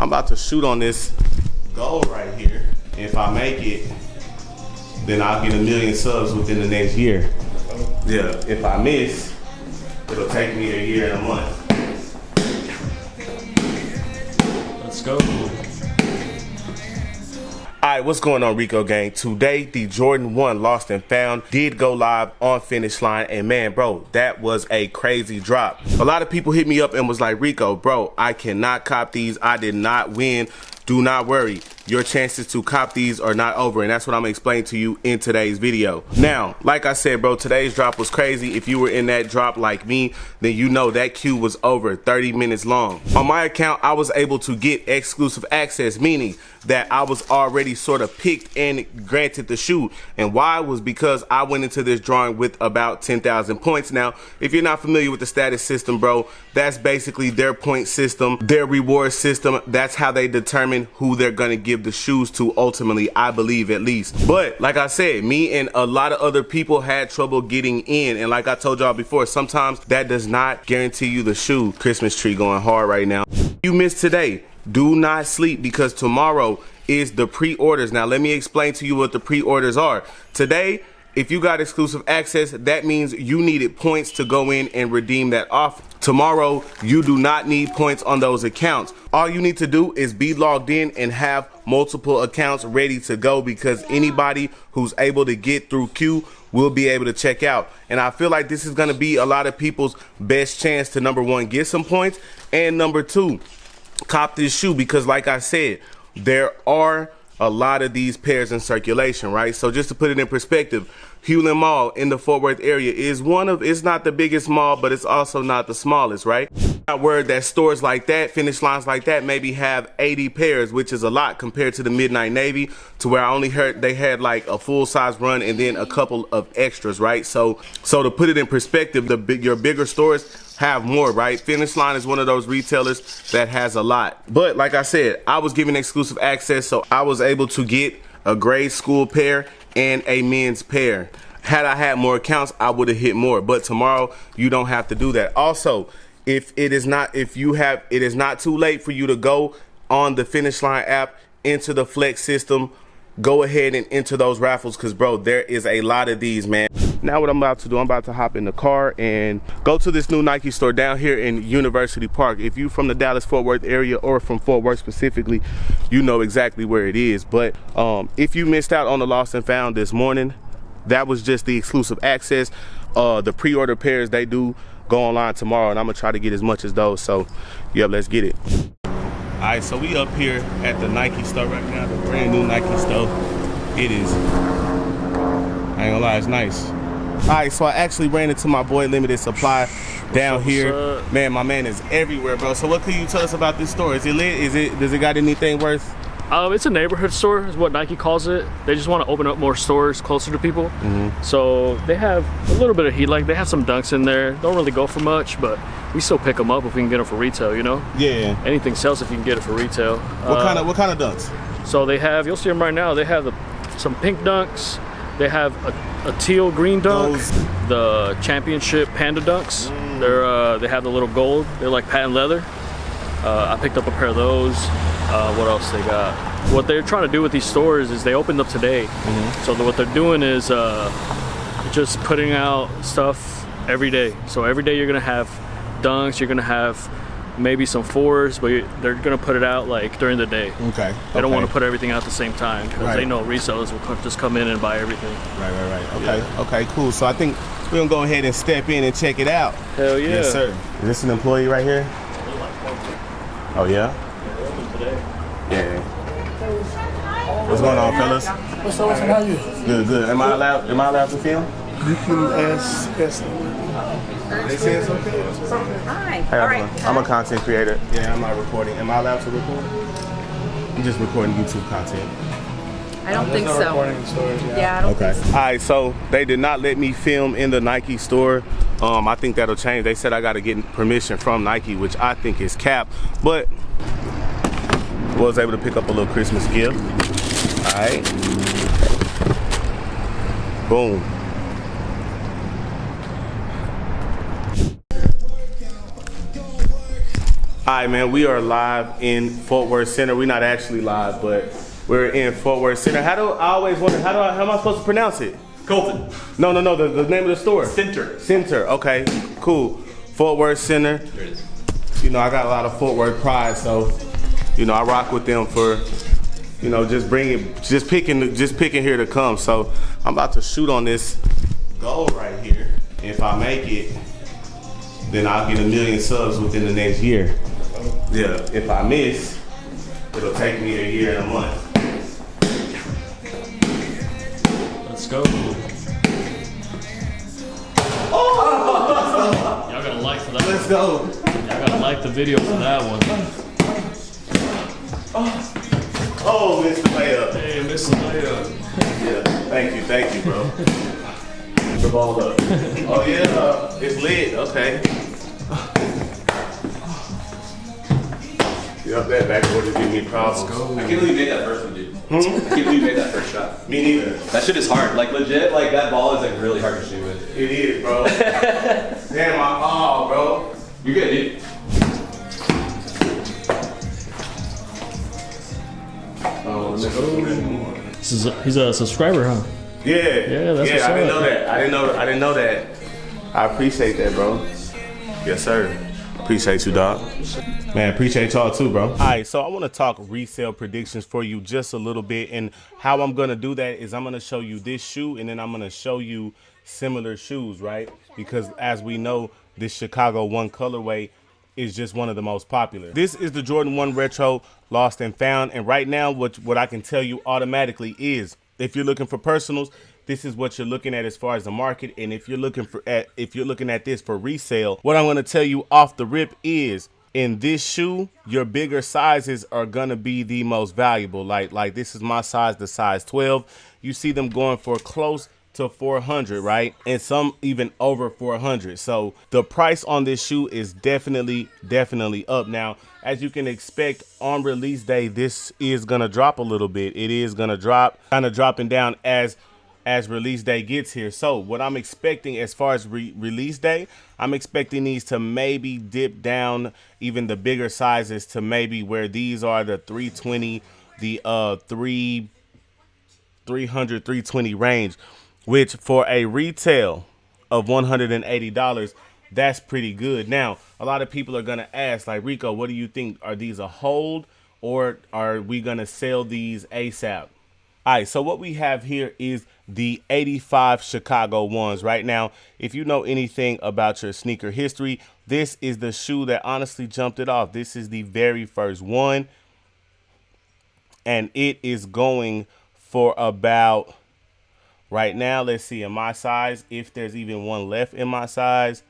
I'm about to shoot on this goal right here. If I make it, then I'll get 1 million subs within the next year. Yeah, if I miss, it'll take me a year and a month. Let's go. Alright, what's going on, Rico gang? Today, the Jordan 1 Lost and Found did go live on Finish Line, and man, bro, that was a crazy drop. A lot of people hit me up and was like, Rico, bro, I cannot cop these. I did not win. Do not worry. Your chances to cop these are not over, and that's what I'm gonna explain to you in today's video. Now, like I said, bro, today's drop was crazy. If you were in that drop like me, then you know that queue was over 30 minutes long. On my account, I was able to get exclusive access, meaning that I was already sort of picked and granted the shoe. And why was because I went into this drawing with about 10,000 points. Now, if you're not familiar with the status system, bro, that's basically their point system, their reward system. That's how they determine who they're gonna give the shoes to ultimately, I believe, at least. But like I said, me and a lot of other people had trouble getting in, and like I told y'all before, sometimes that does not guarantee you the shoe. Christmas tree going hard right now. You missed today, do not sleep, because tomorrow is the pre-orders. Now let me explain to you what the pre-orders are. Today, if you got exclusive access, that means you needed points to go in and redeem that offer. Tomorrow, you do not need points on those accounts. All you need to do is be logged in and have multiple accounts ready to go, because anybody who's able to get through queue will be able to check out. And I feel like this is gonna be a lot of people's best chance to, number one, get some points, and number two, cop this shoe, because like I said, there are a lot of these pairs in circulation, right? So just to put it in perspective, Hewlin Mall in the Fort Worth area is it's not the biggest mall, but it's also not the smallest, right? Not word that stores like that, Finish Lines like that, maybe have 80 pairs, which is a lot compared to the Midnight Navy, to where I only heard they had like a full size run and then a couple of extras, right? So to put it in perspective, your bigger stores have more, right? Finish Line is one of those retailers that has a lot. But like I said, I was given exclusive access, so I was able to get a grade school pair and a men's pair. Had I had more accounts, I would have hit more. But tomorrow, you don't have to do that. Also, it is not too late for you to go on the Finish Line app, into the Flex system, go ahead and enter those raffles, because bro, there is a lot of these, man. Now what I'm about to do, I'm about to hop in the car and go to this new Nike store down here in University Park. If you from the Dallas-Fort Worth area, or from Fort Worth specifically, you know exactly where it is. But if you missed out on the Lost and Found this morning, that was just the exclusive access. The pre-order pairs, they do go online tomorrow, and I'm gonna try to get as much as those. So yeah, let's get it. All right, so we up here at the Nike store right now, the brand new Nike store. It is, I ain't gonna lie, it's nice. All right, so I actually ran into my boy Limited Supply down here. Man, my man is everywhere, bro. So what can you tell us about this store? Is it lit? Does it got anything worth? It's a neighborhood store, is what Nike calls it. They just want to open up more stores closer to people. So they have a little bit of heat. Like, they have some dunks in there. Don't really go for much, but we still pick them up if we can get them for retail, you know? Yeah. Anything sells if you can get it for retail. What kind of dunks? So they have, you'll see them right now. They have some pink dunks. They have a teal green dunk. The championship panda dunks. They have the little gold. They're like patent leather. I picked up a pair of those. What else they got? What they're trying to do with these stores is they opened up today. So what they're doing is just putting out stuff every day. So every day you're gonna have dunks, you're gonna have maybe some fours, but they're gonna put it out like during the day. Okay. They don't want to put everything out at the same time, because they know resellers will just come in and buy everything. Right. Okay. Yeah. Okay, cool. So I think we're gonna go ahead and step in and check it out. Hell yeah. Yes, sir. Is this an employee right here? Oh yeah? Yeah. What's going on, fellas? What's up? How are you? Good. Am I allowed to film? You can ask They say it's okay. Hi. Hey, all right. I'm a content creator. Yeah, I'm not recording. Am I allowed to record? I'm just recording YouTube content. I don't think so. Recording stores, yeah, I don't think so. All right, so they did not let me film in the Nike store. I think that'll change. They said I got to get permission from Nike, which I think is cap, but was able to pick up a little Christmas gift. All right. Boom. All right, man, we are live in Fort Worth Center. We're not actually live, but we're in Fort Worth Center. I always wonder, how am I supposed to pronounce it? Colton. No, the name of the store. Center. Center, okay, cool. Fort Worth Center. There it is. You know, I got a lot of Fort Worth pride, so, you know, I rock with them for, you know, just picking here to come. So I'm about to shoot on this goal right here. If I make it, then I'll get 1 million subs within the next year. Yeah, if I miss, it'll take me a year and a month. Let's go. Oh! Y'all got a like for that. Let's go. Y'all gotta like the video for that one. Oh, missed the layup. Hey, missed the layup. Yeah, thank you, bro. The ball up. Oh yeah, it's lit. Okay. Yep, that backboard is giving me problems. I can't believe you made that first one, dude. I can't believe you made that first shot. Me neither. That shit is hard. Like legit, like that ball is like really hard to shoot with. It is, bro. Damn, bro. You're good, dude. He's a subscriber, huh? Yeah, that's what's I didn't up. know that. I didn't know that. I appreciate that, bro. Yes, sir. Appreciate you, dog. Man, appreciate y'all too, bro. All right, so I want to talk resale predictions for you just a little bit, and how I'm gonna do that is I'm gonna show you this shoe, and then I'm gonna show you similar shoes, right? Because as we know, this Chicago 1 colorway is just one of the most popular. This is the Jordan 1 Retro Lost and Found, and right now what I can tell you automatically is, if you're looking for personals, this is what you're looking at as far as the market. And if you're looking at this for resale, what I'm going to tell you off the rip is, in this shoe, your bigger sizes are going to be the most valuable. Like this is my size, the size 12. You see them going for close to 400, right? And some even over 400. So the price on this shoe is definitely up. Now, as you can expect, on release day, this is gonna drop a little bit. It is gonna drop, kind of dropping down as release day gets here. So what I'm expecting as far as release day, I'm expecting these to maybe dip down, even the bigger sizes, to maybe where these are, the 320, the 300, 320 range, which for a retail of $180, that's pretty good. Now, a lot of people are gonna ask, like, Rico, what do you think? Are these a hold, or are we gonna sell these ASAP? All right, so what we have here is the 85 Chicago 1s. Right now, if you know anything about your sneaker history, this is the shoe that honestly jumped it off. This is the very first one, and it is going for about, right now, let's see, in my size, if there's even one left in my size,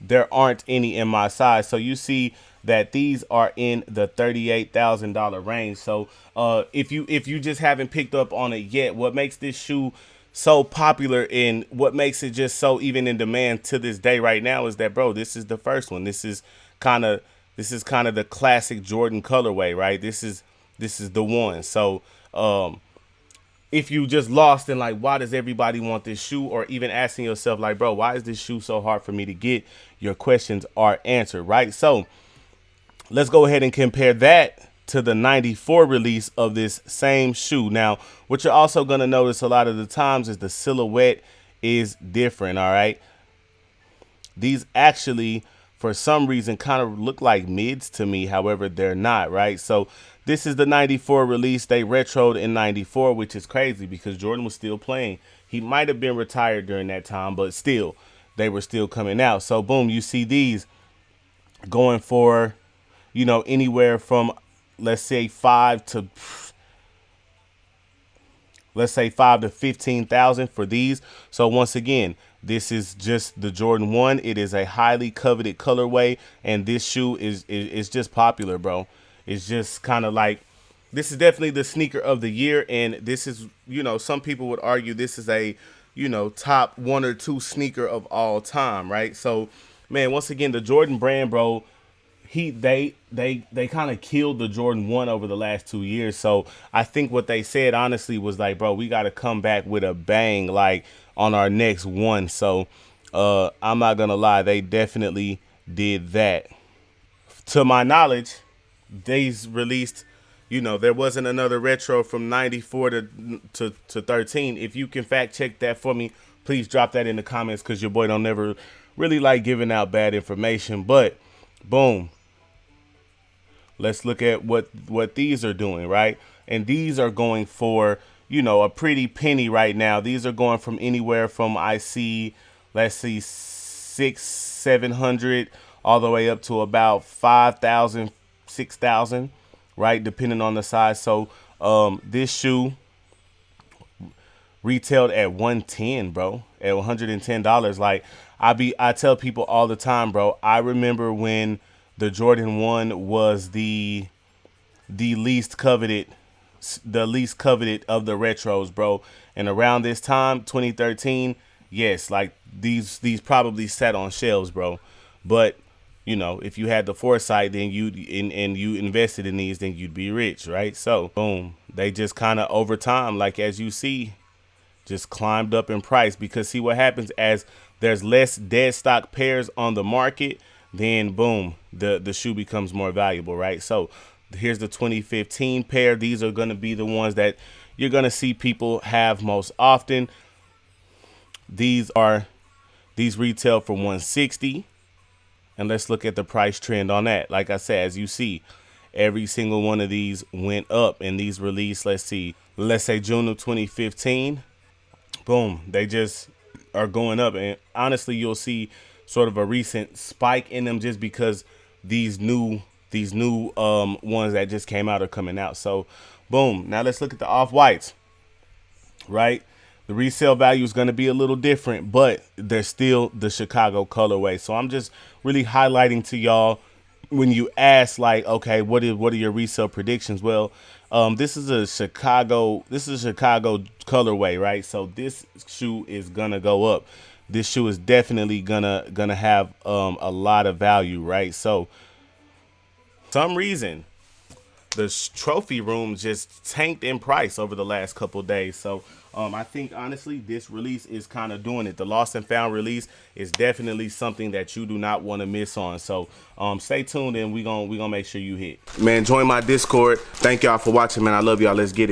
there aren't any in my size. So you see that these are in the $38,000 range. So if you just haven't picked up on it yet, what makes this shoe so popular and what makes it just so even in demand to this day right now is that, bro, this is the first one. This is kind of the classic Jordan colorway, right? This is the one. So if you just lost and like, why does everybody want this shoe, or even asking yourself like, bro, why is this shoe so hard for me to get, your questions are answered, right? So let's go ahead and compare that to the 94 release of this same shoe. Now, what you're also going to notice a lot of the times is the silhouette is different, all right? These actually, for some reason, kind of look like mids to me. However, they're not, right? So this is the 94 release. They retroed in 94, which is crazy because Jordan was still playing. He might have been retired during that time, but still, they were still coming out. So boom, you see these going for, you know, anywhere from, let's say 5 to 15,000 for these. So once again, this is just the Jordan 1. It is a highly coveted colorway, and this shoe is just popular, bro. It's just kind of like, this is definitely the sneaker of the year, and this is, you know, some people would argue this is a, you know, top 1 or 2 sneaker of all time, right? So, man, once again, the Jordan brand, bro, they kind of killed the Jordan 1 over the last 2 years. So I think what they said honestly was like, bro, we got to come back with a bang, like on our next one. So I'm not gonna lie, they definitely did that. to my knowledge, these released, you know, there wasn't another retro from 94 to 13. If you can fact check that for me, please drop that in the comments, because your boy don't never really like giving out bad information. But boom, let's look at what these are doing, right? And these are going for, you know, a pretty penny right now. These are going from anywhere from, I see, let's see, 600-700 all the way up to about 5,000, 6,000, right, depending on the size. So this shoe retailed at $110, bro, at $110. Like, I tell people all the time, bro, I remember when the Jordan 1 was the least coveted of the retros, bro. And around this time, 2013, yes, like these probably sat on shelves, bro. But you know, if you had the foresight, then you invested in these, then you'd be rich, right? So boom, they just kind of over time, like as you see, just climbed up in price. Because see what happens, as there's less dead stock pairs on the market, then boom, the shoe becomes more valuable, right? So here's the 2015 pair. These are going to be the ones that you're going to see people have most often. These retail for $160. And let's look at the price trend on that. Like I said, as you see, every single one of these went up, and these released, let's say June of 2015. Boom, they just are going up. And honestly, you'll see sort of a recent spike in them just because these new ones that just came out are coming out. So boom, now let's look at the off-whites, right? The resale value is going to be a little different, but they're still the Chicago colorway. So I'm just really highlighting to y'all, when you ask like, okay, what are your resale predictions? Well, this is a Chicago colorway, right? So this shoe is gonna go up. This shoe is definitely gonna have a lot of value, right? So some reason the trophy room just tanked in price over the last couple days. So I think honestly this release is kind of doing it. The lost and found release is definitely something that you do not want to miss on. So stay tuned, and we gonna make sure you hit. Man, join my Discord. Thank y'all for watching, man. I love y'all. Let's get it.